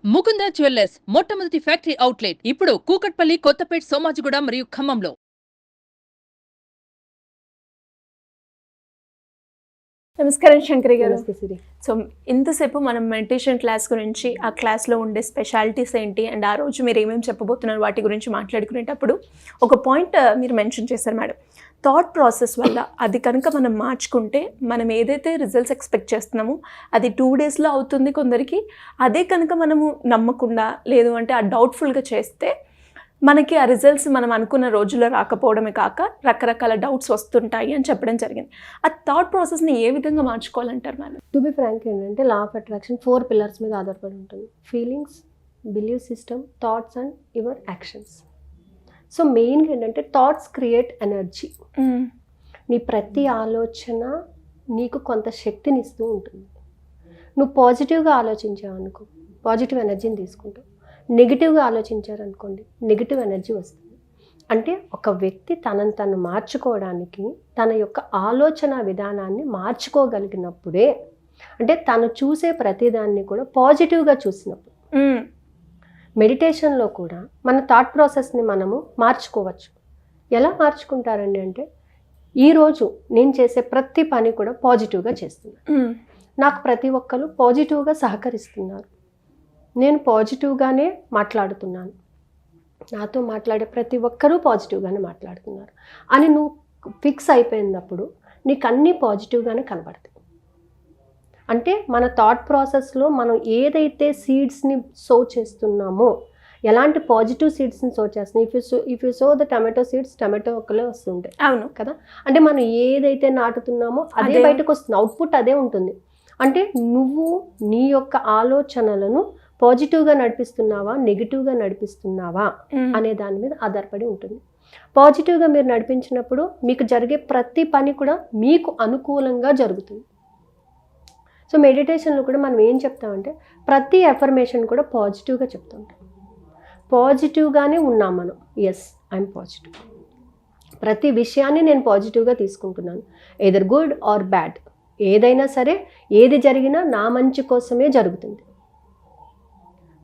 Mukunda jewellers మొట్టమొదటి factory outlet ఇప్పుడు కూకట్పల్లి, కొత్తపేట్, సోమాజిగూడ మరియు ఖమ్మంలో. నమస్కారం శంకరి గారు. నమస్తే సిరి. సో ఇంతసేపు మనం మెడిటేషన్ క్లాస్ గురించి, ఆ క్లాస్లో ఉండే స్పెషాలిటీస్ ఏంటి అండ్ ఆ రోజు మీరు ఏమేమి చెప్పబోతున్నారు వాటి గురించి మాట్లాడుకునేటప్పుడు ఒక పాయింట్ మీరు మెన్షన్ చేశారు మేడం. థాట్ ప్రాసెస్ వల్ల అది కనుక మనం మార్చుకుంటే మనం ఏదైతే రిజల్ట్స్ ఎక్స్పెక్ట్ చేస్తున్నామో అది 2 daysలో అవుతుంది కొందరికి. అదే కనుక మనము నమ్మకుండా లేదు అంటే ఆ డౌట్ఫుల్గా చేస్తే మనకి ఆ రిజల్ట్స్ మనం అనుకున్న రోజుల్లో రాకపోవడమే కాక రకరకాల డౌట్స్ వస్తుంటాయి అని చెప్పడం జరిగింది. ఆ థాట్ ప్రాసెస్ని ఏ విధంగా మార్చుకోవాలంటారు మేడం? టు బి ఫ్రాంక్ ఏంటంటే లా ఆఫ్ అట్రాక్షన్ 4 pillars మీద ఆధారపడి ఉంటుంది. Feelings, believe system, thoughts and your actions. So మెయిన్గా ఏంటంటే థాట్స్ క్రియేట్ ఎనర్జీ. నీ ప్రతి ఆలోచన నీకు కొంత శక్తిని ఇస్తూ ఉంటుంది. నువ్వు పాజిటివ్గా ఆలోచించావు అనుకో, పాజిటివ్ ఎనర్జీని తీసుకుంటావు. నెగిటివ్గా ఆలోచించారనుకోండి, నెగిటివ్ ఎనర్జీ వస్తుంది. అంటే ఒక వ్యక్తి తనను తను మార్చుకోవడానికి తన యొక్క ఆలోచన విధానాన్ని మార్చుకోగలిగినప్పుడే, అంటే తను చూసే ప్రతిదాన్ని కూడా పాజిటివ్గా చూసినప్పుడు. మెడిటేషన్లో కూడా మన థాట్ ప్రాసెస్ని మనము మార్చుకోవచ్చు. ఎలా మార్చుకుంటారండి అంటే, ఈరోజు నేను చేసే ప్రతి పని కూడా పాజిటివ్గా చేస్తున్నాను. నాకు ప్రతి ఒక్కరు పాజిటివ్గా సహకరిస్తున్నారు. నేను పాజిటివ్గానే మాట్లాడుతున్నాను. నాతో మాట్లాడే ప్రతి ఒక్కరూ పాజిటివ్గానే మాట్లాడుతున్నారు అని నువ్వు ఫిక్స్ అయిపోయినప్పుడు నీకు అన్నీ పాజిటివ్గానే కనబడతాయి. అంటే మన థాట్ ప్రాసెస్లో మనం ఏదైతే సీడ్స్ని సో చేస్తున్నామో, ఎలాంటి పాజిటివ్ సీడ్స్ని సో చేస్తున్నాం. If you sow the tomato seeds, tomato ఒక్కలే వస్తుంటాయి. అవును కదా. అంటే మనం ఏదైతే నాటుతున్నామో అదే బయటకు వస్తుంది, అవుట్పుట్ అదే ఉంటుంది. అంటే నువ్వు నీ యొక్క ఆలోచనలను పాజిటివ్గా నడిపిస్తున్నావా, నెగిటివ్గా నడిపిస్తున్నావా అనే దాని మీద ఆధారపడి ఉంటుంది. పాజిటివ్గా మీరు నడిపించినప్పుడు మీకు జరిగే ప్రతి పని కూడా మీకు అనుకూలంగా జరుగుతుంది. సో మెడిటేషన్లో కూడా మనం ఏం చెప్తామంటే, ప్రతి అఫర్మేషన్ కూడా పాజిటివ్గా చెప్తుంటాం. పాజిటివ్గానే ఉన్నాం మనం. Yes, I'm positive. ప్రతి విషయాన్ని నేను పాజిటివ్గా తీసుకుంటున్నాను, ఎదర్ గుడ్ ఆర్ బ్యాడ్. ఏదైనా సరే, ఏది జరిగినా నా మంచి కోసమే జరుగుతుంది.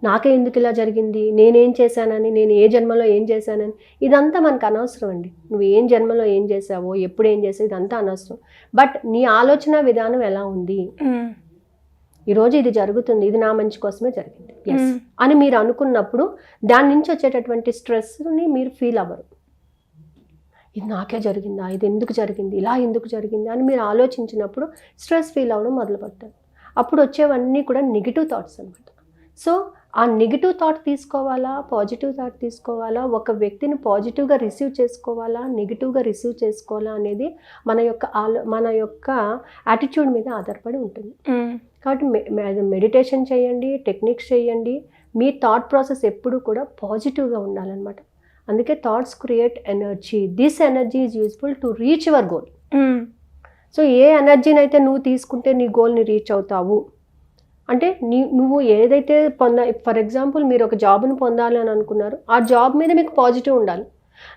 నాకే ఎందుకు ఇలా జరిగింది, నేనేం చేశానని, నేను ఏ జన్మలో ఏం చేశానని, ఇదంతా మనకు అనవసరం అండి. నువ్వు ఏం జన్మలో ఏం చేసావో, ఎప్పుడు ఏం చేసావు, ఇదంతా అనవసరం. బట్ నీ ఆలోచన విధానం ఎలా ఉంది, ఈరోజు ఇది జరుగుతుంది, ఇది నా మంచి కోసమే జరిగింది ఎస్ అని మీరు అనుకున్నప్పుడు దాని నుంచి వచ్చేటటువంటి స్ట్రెస్ని మీరు ఫీల్ అవ్వరు. ఇది నాకే జరిగిందా, ఇది ఎందుకు జరిగింది, ఇలా ఎందుకు జరిగింది అని మీరు ఆలోచించినప్పుడు స్ట్రెస్ ఫీల్ అవ్వడం మొదలుపెడతారు. అప్పుడు వచ్చేవన్నీ కూడా నెగిటివ్ థాట్స్ అనమాట. సో ఆ నెగిటివ్ థాట్ తీసుకోవాలా, పాజిటివ్ థాట్ తీసుకోవాలా, ఒక వ్యక్తిని పాజిటివ్గా రిసీవ్ చేసుకోవాలా, నెగిటివ్గా రిసీవ్ చేసుకోవాలా అనేది మన యొక్క యాటిట్యూడ్ మీద ఆధారపడి ఉంటుంది. కాబట్టి మెడిటేషన్ చేయండి, టెక్నిక్స్ చేయండి, మీ థాట్ ప్రాసెస్ ఎప్పుడు కూడా పాజిటివ్గా ఉండాలన్నమాట. అందుకే thoughts create energy. This energy is useful to reach your goal. So ఏ ఎనర్జీని అయితే నువ్వు తీసుకుంటే నీ గోల్ని రీచ్ అవుతావు. అంటే నువ్వు ఏదైతే ఫర్ ఎగ్జాంపుల్ మీరు ఒక జాబ్ని పొందాలి అని అనుకున్నారు, ఆ జాబ్ మీద మీకు పాజిటివ్ ఉండాలి.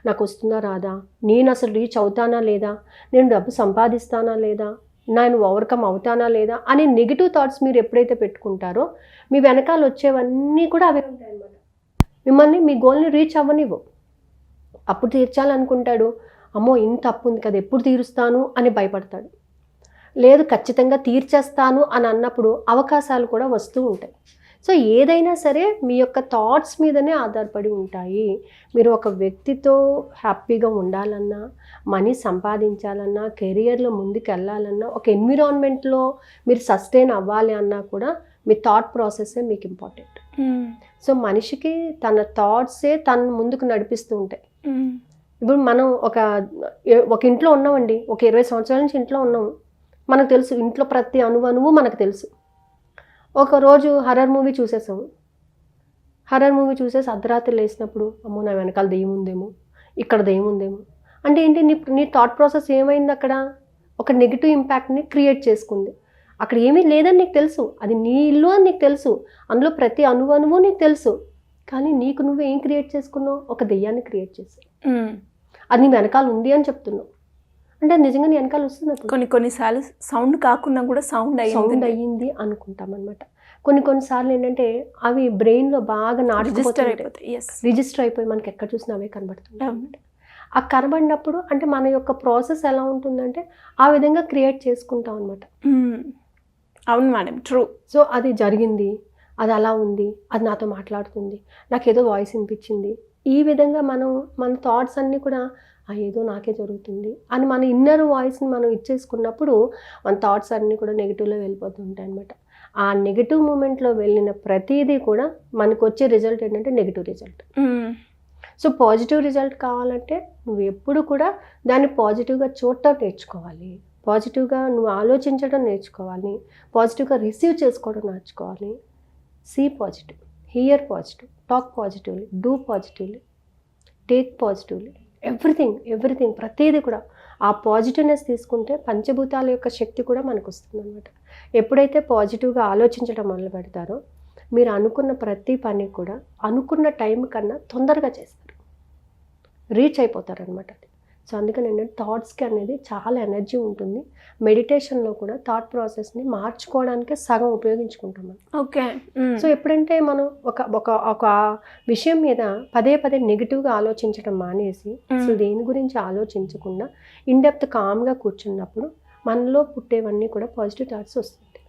నాకు వస్తుందా రాదా, నేను అసలు రీచ్ అవుతానా లేదా, నేను డబ్బు సంపాదిస్తానా లేదా, నేను ఓవర్కమ్ అవుతానా లేదా అని నెగిటివ్ థాట్స్ మీరు ఎప్పుడైతే పెట్టుకుంటారో మీ వెనకాల వచ్చేవన్నీ కూడా అవే ఉంటాయి అన్నమాట. మిమ్మల్ని మీ గోల్ని రీచ్ అవ్వనివ్వు. అప్పుడు తీర్చాలనుకుంటాడు, అమ్మో ఇంత అప్పు ఉంది కదా, ఎప్పుడు తీరుస్తాను అని భయపడతాడు. లేదు ఖచ్చితంగా తీర్చేస్తాను అని అన్నప్పుడు అవకాశాలు కూడా వస్తూ ఉంటాయి. సో ఏదైనా సరే మీ యొక్క థాట్స్ మీదనే ఆధారపడి ఉంటాయి. మీరు ఒక వ్యక్తితో హ్యాపీగా ఉండాలన్నా, మనీ సంపాదించాలన్నా, కెరియర్లో ముందుకు వెళ్ళాలన్నా, ఒక ఎన్విరాన్మెంట్లో మీరు సస్టైన్ అవ్వాలి అన్నా కూడా మీ థాట్ ప్రాసెస్సే మీకు ఇంపార్టెంట్. సో మనిషికి తన థాట్సే తను ముందుకు నడిపిస్తూ ఉంటాయి. ఇప్పుడు మనం ఒక ఇంట్లో ఉన్నామండి, ఒక 20 సంవత్సరాల నుంచి ఇంట్లో ఉన్నాము, మనకు తెలుసు ఇంట్లో ప్రతి అణువు మనకు తెలుసు. ఒకరోజు హర్రర్ మూవీ చూసేసాము. హర్రర్ మూవీ చూసేసి అర్ధరాత్రి లేసినప్పుడు అమ్మో నా వెనకాల దెయ్యం ఉందేమో, ఇక్కడ దెయ్యం ఉందేమో అంటే ఏంటి, నీ థాట్ ప్రాసెస్ ఏమైంది, అక్కడ ఒక నెగిటివ్ ఇంపాక్ట్ని క్రియేట్ చేసుకుంది. అక్కడ ఏమీ లేదని నీకు తెలుసు, అది నీ ఇల్లు అని నీకు తెలుసు, అందులో ప్రతి అణువు నీకు తెలుసు. కానీ నీకు నువ్వు ఏం క్రియేట్ చేసుకున్నావు, ఒక దెయ్యాన్ని క్రియేట్ చేసావు. అది నీ వెనకాల ఉంది అని చెప్తున్నావు. అంటే నిజంగా నీ వెనకాల వస్తుంది. కొన్నిసార్లు సౌండ్ కాకుండా కూడా సౌండ్ అయ్యింది అనుకుంటాం అనమాట. కొన్నిసార్లు ఏంటంటే అవి బ్రెయిన్లో బాగా రిజిస్టర్ నాటుకుపోతాయి, అయిపోతాయి. ఎస్. రిజిస్టర్ అయిపోయి మనకి ఎక్కడ చూసినా అవే కనబడుతుంది. ఆ కనబడినప్పుడు అంటే మన యొక్క ప్రాసెస్ ఎలా ఉంటుందంటే ఆ విధంగా క్రియేట్ చేసుకుంటాం అనమాట. అవును మేడం, ట్రూ. సో అది జరిగింది, అది అలా ఉంది, అది నాతో మాట్లాడుతుంది, నాకు ఏదో వాయిస్ వినిపించింది, ఈ విధంగా మనం మన థాట్స్ అన్నీ కూడా ఏదో నాకే జరుగుతుంది అని మన ఇన్నర్ వాయిస్ని మనం ఇచ్చేసుకున్నప్పుడు మన థాట్స్ అన్నీ కూడా నెగిటివ్లో వెళ్ళిపోతూ ఉంటాయి అనమాట. ఆ నెగిటివ్ మూమెంట్లో వెళ్ళిన ప్రతిదీ కూడా మనకు వచ్చే రిజల్ట్ ఏంటంటే negative result. So positive result కావాలంటే నువ్వు ఎప్పుడు కూడా దాన్ని పాజిటివ్గా చూడటం నేర్చుకోవాలి, పాజిటివ్గా నువ్వు ఆలోచించడం నేర్చుకోవాలి, పాజిటివ్గా రిసీవ్ చేసుకోవడం నేర్చుకోవాలి. See positive, hear positive, talk positively, do positively, take positively, everything ప్రతిదీ కూడా ఆ పాజిటివ్నెస్ తీసుకుంటే పంచభూతాల యొక్క శక్తి కూడా మనకు వస్తుంది అనమాట. ఎప్పుడైతే పాజిటివ్గా ఆలోచించడం మొదలు పెడతారో మీరు అనుకున్న ప్రతి పని కూడా అనుకున్న టైం కన్నా తొందరగా చేస్తారు, రీచ్ అయిపోతారు అనమాట. సో అందుకని ఏంటంటే థాట్స్కి అనేది చాలా ఎనర్జీ ఉంటుంది. మెడిటేషన్లో కూడా థాట్ ప్రాసెస్ని మార్చుకోవడానికి సగం ఉపయోగించుకుంటాం మనం. ఓకే. సో ఎప్పుడంటే మనం ఒక విషయం మీద పదే నెగిటివ్గా ఆలోచించడం మానేసి అసలు దేని గురించి ఆలోచించకుండా ఇన్డెప్త్ కామ్గా కూర్చున్నప్పుడు మనలో పుట్టేవన్నీ కూడా పాజిటివ్ థాట్స్ వస్తుంటాయి.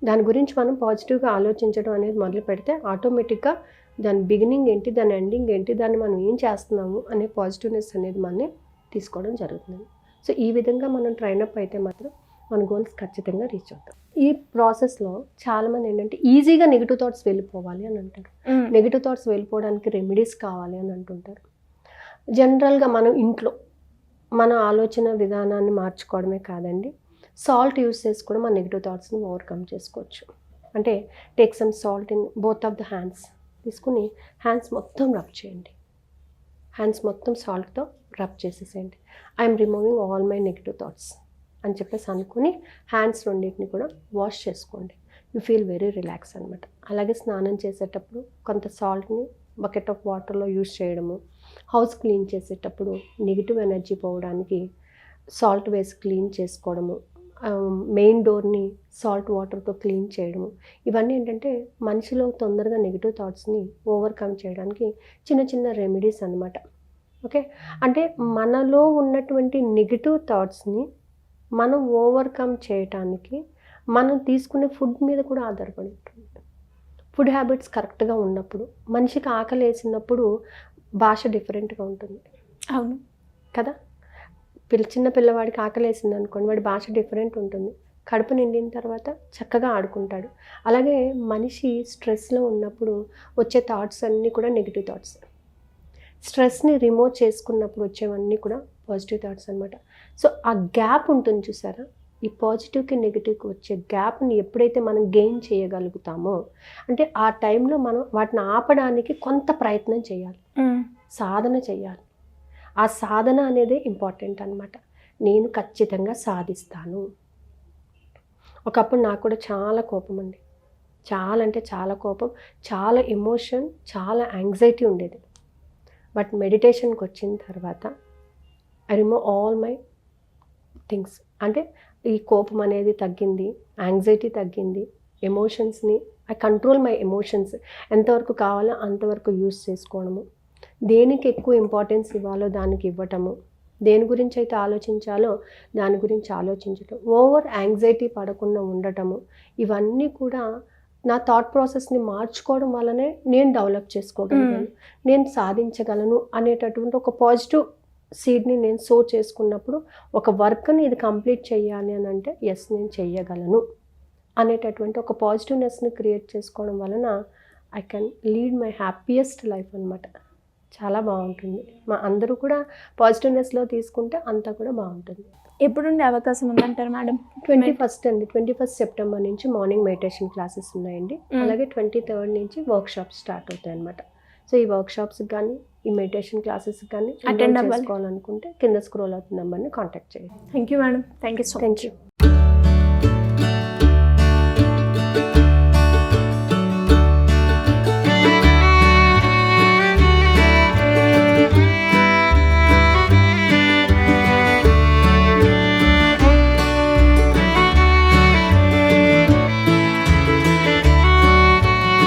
దాని గురించి మనం పాజిటివ్గా ఆలోచించడం అనేది మొదలు పెడితే ఆటోమేటిక్గా దాని బిగినింగ్ ఏంటి, దాని ఎండింగ్ ఏంటి, దాన్ని మనం ఏం చేస్తున్నాము అనే పాజిటివ్నెస్ అనేది మనని తీసుకోవడం జరుగుతుంది. సో ఈ విధంగా మనం ట్రైనప్ అయితే మాత్రం మన గోల్స్ ఖచ్చితంగా రీచ్ అవుతాం. ఈ ప్రాసెస్లో చాలామంది ఏంటంటే ఈజీగా నెగిటివ్ థాట్స్ వెళ్ళిపోవాలి అని అంటారు. నెగిటివ్ థాట్స్ వెళ్ళిపోవడానికి రెమెడీస్ కావాలి అని అంటుంటారు. జనరల్గా మనం ఇంట్లో మన ఆలోచన విధానాన్ని మార్చుకోవడమే కాదండి, సాల్ట్ యూస్ చేసి కూడా మన నెగిటివ్ థాట్స్ని ఓవర్కమ్ చేసుకోవచ్చు. అంటే take some salt in both of the hands తీసుకుని హ్యాండ్స్ మొత్తం రబ్ చేయండి, హ్యాండ్స్ మొత్తం సాల్ట్తో రబ్ చేసేసేయండి. I'm removing all my negative thoughts అని చెప్పేసి అనుకుని హ్యాండ్స్ రెండింటిని కూడా వాష్ చేసుకోండి. యూ ఫీల్ వెరీ రిలాక్స్ అనమాట. అలాగే స్నానం చేసేటప్పుడు కొంత సాల్ట్ని బకెట్ ఆఫ్ వాటర్లో యూజ్ చేయడము, హౌస్ క్లీన్ చేసేటప్పుడు నెగిటివ్ ఎనర్జీ పోవడానికి సాల్ట్ వేసి క్లీన్ చేసుకోవడము, మెయిన్ డోర్ని సాల్ట్ వాటర్తో క్లీన్ చేయడము, ఇవన్నీ ఏంటంటే మనిషిలో తొందరగా నెగిటివ్ థాట్స్ని ఓవర్కమ్ చేయడానికి చిన్న రెమెడీస్ అన్నమాట. ఓకే, అంటే మనలో ఉన్నటువంటి నెగిటివ్ థాట్స్ని మనం ఓవర్కమ్ చేయటానికి మనం తీసుకునే ఫుడ్ మీద కూడా ఆధారపడి ఉంటుంది. ఫుడ్ హ్యాబిట్స్ కరెక్ట్గా ఉన్నప్పుడు, మనిషికి ఆకలి వేసినప్పుడు భాష డిఫరెంట్గా ఉంటుంది. అవును కదా, చిన్న పిల్లవాడికి ఆకలి వేసింది అనుకోండి, వాడి భాష డిఫరెంట్ ఉంటుంది. కడుపు నిండిన తర్వాత చక్కగా ఆడుకుంటాడు. అలాగే మనిషి స్ట్రెస్లో ఉన్నప్పుడు వచ్చే థాట్స్ అన్నీ కూడా నెగిటివ్ థాట్స్. స్ట్రెస్ని రిమూవ్ చేసుకున్నప్పుడు వచ్చేవన్నీ కూడా పాజిటివ్ థాట్స్ అనమాట. సో ఆ గ్యాప్ ఉంటుంది చూసారా, ఈ పాజిటివ్కి నెగిటివ్కి వచ్చే గ్యాప్ని ఎప్పుడైతే మనం గెయిన్ చేయగలుగుతామో అంటే ఆ టైంలో మనం వాటిని ఆపడానికి కొంత ప్రయత్నం చేయాలి, సాధన చేయాలి. ఆ సాధన అనేది ఇంపార్టెంట్ అనమాట. నేను ఖచ్చితంగా సాధిస్తాను. ఒకప్పుడు నాకు కూడా చాలా కోపం అండి, చాలా అంటే చాలా కోపం, చాలా ఎమోషన్, చాలా యాంగ్జైటీ ఉండేది. బట్ మెడిటేషన్కి వచ్చిన తర్వాత I remove all my things. అంటే ఈ కోపం అనేది తగ్గింది, యాంగ్జైటీ తగ్గింది, ఎమోషన్స్ని ఐ కంట్రోల్ మై ఎమోషన్స్. ఎంతవరకు కావాలో అంతవరకు యూస్ చేసుకోవడము, దేనికి ఎక్కువ ఇంపార్టెన్స్ ఇవ్వాలో దానికి ఇవ్వటము, దేని గురించి అయితే ఆలోచించాలో దాని గురించి ఆలోచించటం, ఓవర్ యాంగ్జైటీ పడకుండా ఉండటము, ఇవన్నీ కూడా నా థాట్ ప్రాసెస్ని మార్చుకోవడం వల్లనే నేను డెవలప్ చేసుకోగలను, నేను సాధించగలను అనేటటువంటి ఒక పాజిటివ్ సీడ్ని నేను సో చేసుకున్నప్పుడు ఒక వర్క్ని ఇది కంప్లీట్ చేయాలి అని అంటే ఎస్ నేను చెయ్యగలను అనేటటువంటి ఒక పాజిటివ్నెస్ని క్రియేట్ చేసుకోవడం వలన I can lead my happiest life అనమాట. చాలా బాగుంటుంది. మా అందరూ కూడా పాజిటివ్నెస్లో తీసుకుంటే అంతా కూడా బాగుంటుంది. ఎప్పుడుండే అవకాశం ఉందంటారు మేడం? 21st అండి, 21st సెప్టెంబర్ నుంచి మార్నింగ్ మెడిటేషన్ క్లాసెస్ ఉన్నాయండి. అలాగే 23rd నుంచి వర్క్షాప్స్ స్టార్ట్ అవుతాయి అనమాట. సో ఈ వర్క్షాప్స్కి కానీ ఈ మెడిటేషన్ క్లాసెస్కి కానీ అటెండ్ చేసుకోవాలనుకుంటే కింద స్క్రోల్ అవుతున్న నెంబర్ని కాంటాక్ట్ చేయండి. Thank you madam. Thank you so much. Thank you.